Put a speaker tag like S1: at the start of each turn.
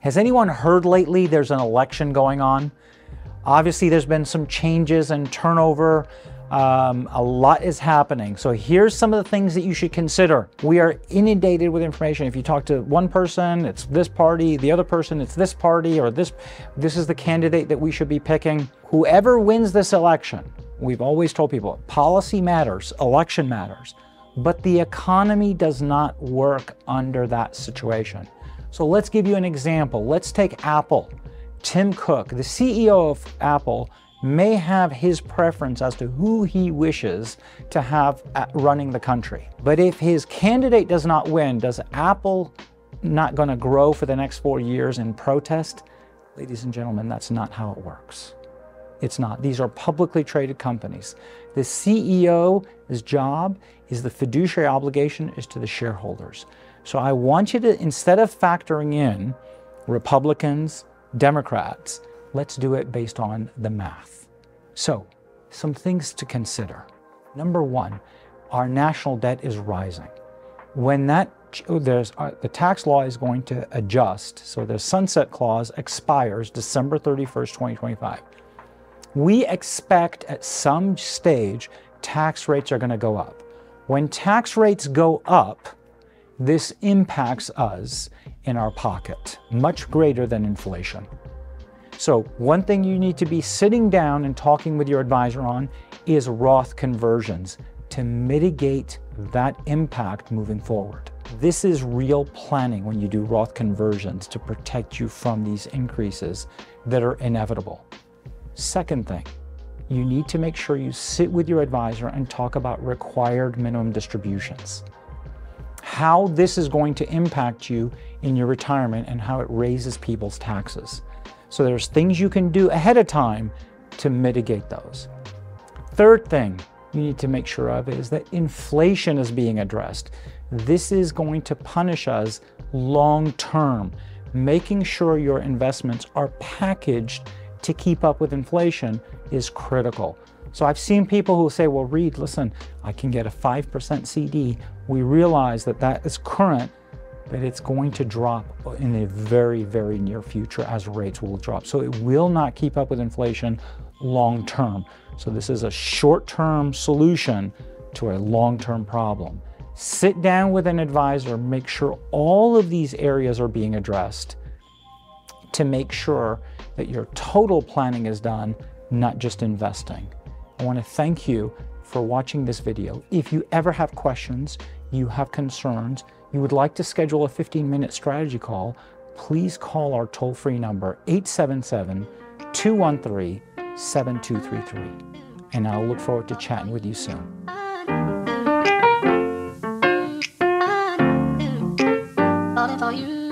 S1: Has anyone heard lately there's an election going on? Obviously, there's been some changes and turnover. A lot is happening. So here's some of the things that you should consider. We are inundated with information. If you talk to one person, it's this party, the other person, it's this party, or this is the candidate that we should be picking. Whoever wins this election, we've always told people, policy matters, election matters, but the economy does not work under that situation. So let's give you an example. Let's take Apple. Tim Cook, the CEO of Apple, may have his preference as to who he wishes to have running the country. But if his candidate does not win, does Apple not going to grow for the next 4 years in protest? Ladies and gentlemen, that's not how it works. It's not. These are publicly traded companies. The CEO's job is the fiduciary obligation is to the shareholders. So I want you to, instead of factoring in Republicans, Democrats, let's do it based on the math. So, some things to consider. Number one, our national debt is rising. When the tax law is going to adjust, so the sunset clause expires December 31st, 2025. We expect at some stage tax rates are going to go up. When tax rates go up, this impacts us in our pocket, much greater than inflation. So one thing you need to be sitting down and talking with your advisor on is Roth conversions to mitigate that impact moving forward. This is real planning when you do Roth conversions to protect you from these increases that are inevitable. Second thing, you need to make sure you sit with your advisor and talk about required minimum distributions. How this is going to impact you in your retirement and how it raises people's taxes. So there's things you can do ahead of time to mitigate those. Third thing you need to make sure of is that inflation is being addressed. This is going to punish us long term. Making sure your investments are packaged to keep up with inflation is critical. So I've seen people who say, well, Reed, listen, I can get a 5% CD. We realize that that is current, but it's going to drop in a very, very near future as rates will drop. So it will not keep up with inflation long term. So this is a short-term solution to a long-term problem. Sit down with an advisor, make sure all of these areas are being addressed to make sure that your total planning is done, not just investing. I want to thank you for watching this video. If you ever have questions, you have concerns, you would like to schedule a 15-minute strategy call, please call our toll-free number 877-213-7233. And I'll look forward to chatting with you soon.
S2: For you.